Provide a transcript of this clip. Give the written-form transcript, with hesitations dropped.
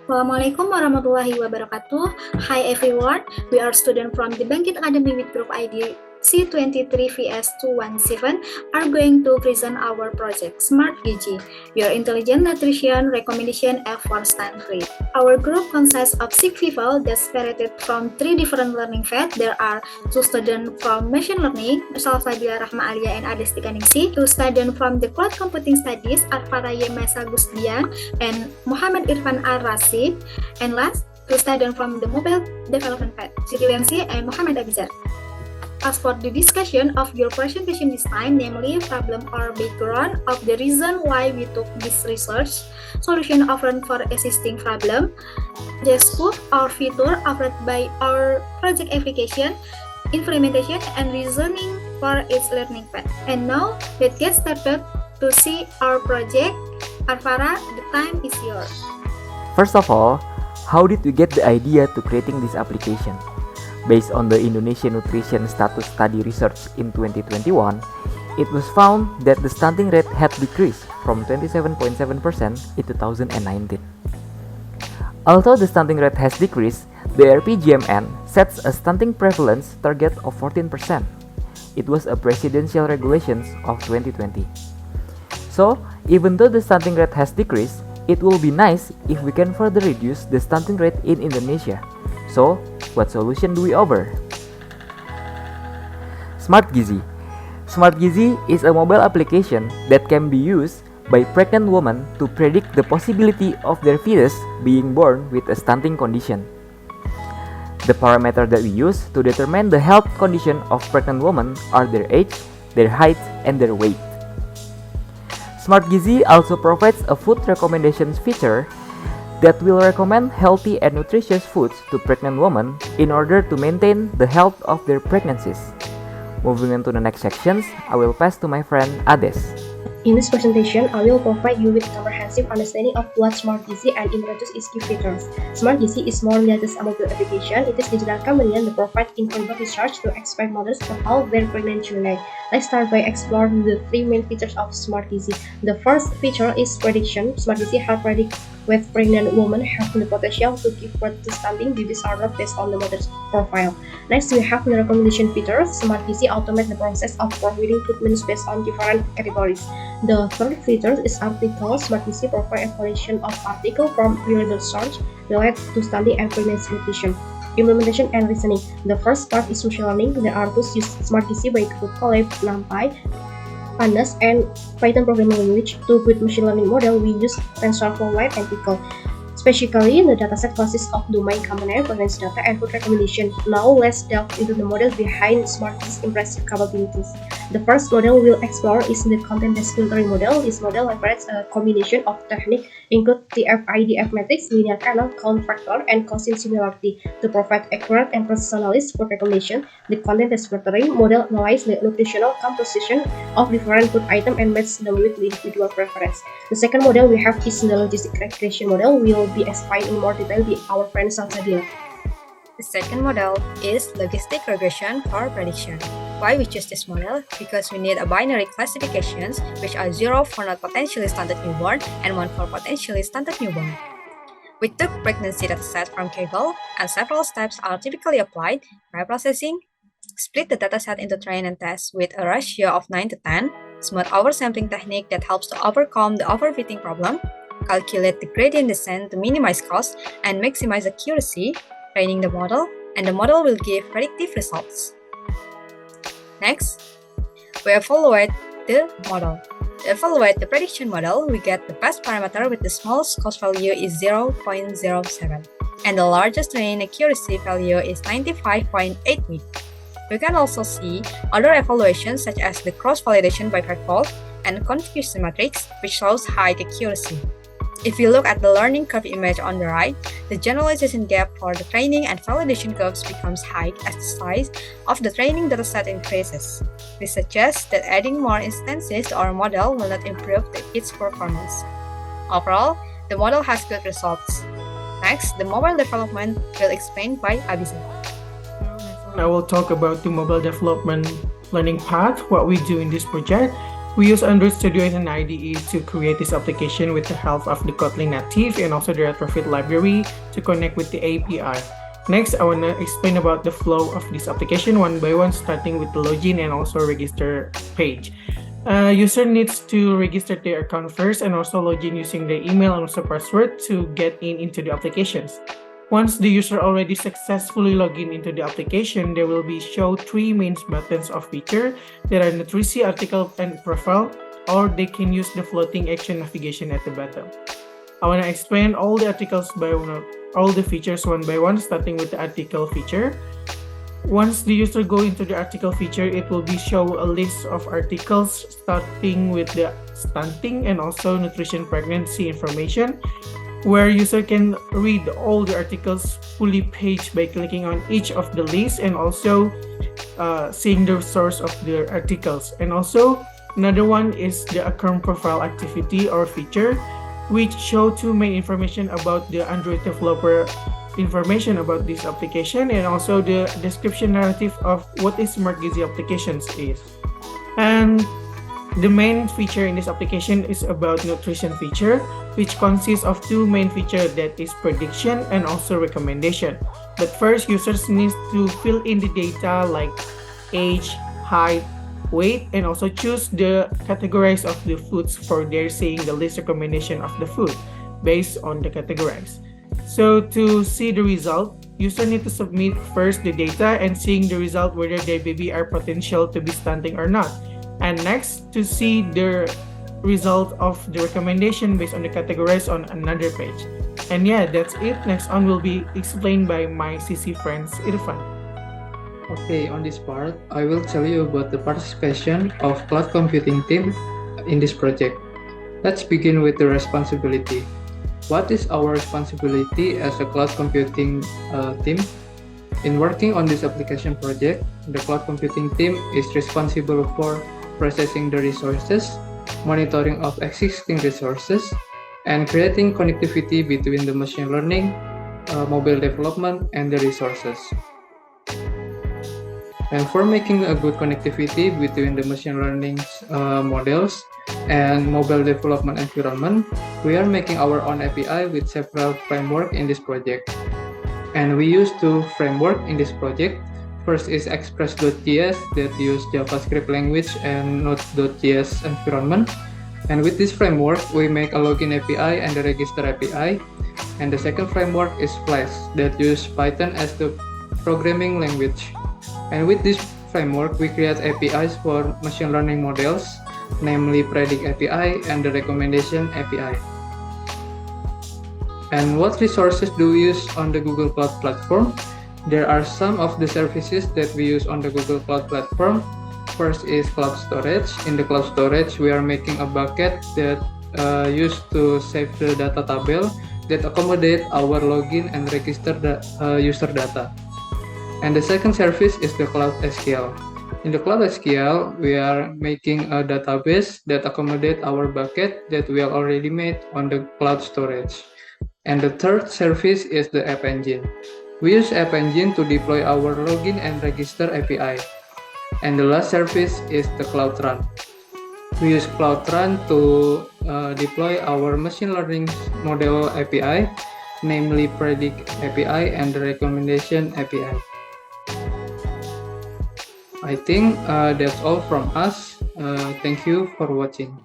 Assalamualaikum warahmatullahi wabarakatuh. Hi everyone, we are students from the Bangkit Academy with group ID C23-PS217 are going to present our project SmartGizi, your intelligent nutrition recommendation app for study. Our group consists of 6 people that separated from 3 different learning paths. There are 2 students from machine learning, Salsabila, Rahma, Alia, and Ades, Tikaningsih, 2 students from the cloud computing studies, Arfara, Yema, Samgusdian, and Muhammad Irfan Rasyid, and last, 2 students from the mobile development path, Yulianingsih and Muhammad Abizard. As for the discussion of your presentation this time, namely problem or background of the reason why we took this research, solution offered for existing problem, the scope or feature offered by our project application, implementation and reasoning for its learning path. And now, let's get started to see our project. Arfara, the time is yours. First of all, how did we get the idea to creating this application? Based on the Indonesian Nutrition Status Study research in 2021, it was found that the stunting rate had decreased from 27.7% in 2019. Although the stunting rate has decreased, the RPGMN sets a stunting prevalence target of 14%. It was a presidential regulations of 2020. So, even though the stunting rate has decreased, it will be nice if we can further reduce the stunting rate in Indonesia. So, what solution do we offer? SmartGizi. SmartGizi is a mobile application that can be used by pregnant women to predict the possibility of their fetus being born with a stunting condition. The parameters that we use to determine the health condition of pregnant women are their age, their height, and their weight. SmartGizi also provides a food recommendations feature that will recommend healthy and nutritious foods to pregnant women in order to maintain the health of their pregnancies. Moving on to the next sections, I will pass to my friend Ades. In this presentation, I will provide you with a comprehensive understanding of what SmartGizi and introduce its key features. SmartGizi is more than just a mobile application. It is digital companion that provides informed research to expert mothers to help their pregnant children. Let's start by exploring the 3 main features of SmartGizi. The first feature is prediction. SmartGizi helps predict whether pregnant women have the potential to give birth to stunting babies or not based on the mother's profile. Next, we have the recommendation feature. SmartGizi automates the process of providing treatments based on different categories. The third feature is article. SmartGizi provides a collection of articles from reliable sources related to stunting and pregnancy nutrition. Implementation and reasoning. The first part is machine learning. There are tools use SmartGizi by Google Colab, NumPy, Pandas, and Python programming language. To build machine learning model, we use TensorFlow Lite and Pickle. Specifically, the dataset consists of domain combination, pregnancy data, and food recommendation. Now, let's delve into the model behind SmartGizi's impressive capabilities. The first model we'll explore is the content-based filtering model. This model leverages a combination of techniques, including TF-IDF matrix, linear canal, count factor, and Gaussian similarity to provide accurate and personalized food recommendation. The content-based filtering model analyzes the nutritional composition of different food items and matches them with the individual preference. The second model we have is the logistic regression model. We'll be explained in more detail by our friend Salsabila. The second model is logistic regression for prediction. Why we choose this model? Because we need a binary classifications, which are 0 for not potentially stunted newborn and 1 for potentially stunted newborn. We took pregnancy dataset from Kaggle, and several steps are typically applied: preprocessing, split the dataset into train and test with a ratio of 9 to 10, smooth oversampling technique that helps to overcome the overfitting problem, calculate the gradient descent to minimize cost and maximize accuracy, training the model, and the model will give predictive results. Next, we evaluate the model. To evaluate the prediction model, we get the best parameter with the smallest cost value is 0.07, and the largest training accuracy value is 95.88. We can also see other evaluations such as the cross-validation by fault and confusion matrix, which shows high accuracy. If you look at the learning curve image on the right, the generalization gap for the training and validation curves becomes high as the size of the training dataset increases. This suggests that adding more instances to our model will not improve its performance. Overall, the model has good results. Next, the mobile development will explained by Abizard. I will talk about the mobile development learning path, what we do in this project. We use Android Studio as an IDE to create this application with the help of the Kotlin native and also the retrofit library to connect with the API. Next, I want to explain about the flow of this application one by one, starting with the login and also register page. User needs to register their account first and also log in using the email and also password to get into the applications. Once the user already successfully logged in into the application, there will be show three main buttons of feature. There are Nutrisi, article, and profile, or they can use the floating action navigation at the bottom. I want to explain all the articles all the features one by one, starting with the article feature. Once the user go into the article feature, it will be show a list of articles starting with the stunting and also nutrition pregnancy information, where user can read all the articles fully page by clicking on each of the lists and also seeing the source of the articles. And also another one is the account profile activity or feature, which show two main information about the Android developer information about this application and also the description narrative of what is SmartGizi applications is. And the main feature in this application is about nutrition feature, which consists of two main features, that is prediction and also recommendation. But first, users need to fill in the data like age, height, weight, and also choose the categories of the foods for their seeing the list recommendation of the food based on the categories. So to see the result, user need to submit first the data and seeing the result whether their baby are potential to be stunting or not. And next, to see the result of the recommendation based on the categories on another page. And yeah, that's it. Next on will be explained by my CC friends Irfan. Okay, on this part, I will tell you about the participation of cloud computing team in this project. Let's begin with the responsibility. What is our responsibility as a cloud computing team? In working on this application project, the cloud computing team is responsible for processing the resources, monitoring of existing resources, and creating connectivity between the machine learning, mobile development, and the resources. And for making a good connectivity between the machine learning models and mobile development environment, we are making our own API with several frameworks in this project. And we use two frameworks in this project. First is Express.js that use JavaScript language and Node.js environment. And with this framework, we make a login API and a register API. And the second framework is Flash that use Python as the programming language. And with this framework, we create APIs for machine learning models, namely Predict API and the Recommendation API. And what resources do we use on the Google Cloud Platform? There are some of the services that we use on the Google Cloud Platform. First is cloud storage. In the cloud storage, we are making a bucket that used to save the data table that accommodate our login and register the user data. And the second service is the Cloud SQL. In the Cloud SQL, we are making a database that accommodate our bucket that we have already made on the cloud storage. And the third service is the App Engine. We use App Engine to deploy our login and register API. And the last service is the Cloud Run. We use Cloud Run to deploy our machine learning model API, namely Predict API and the Recommendation API. I think that's all from us. Thank you for watching.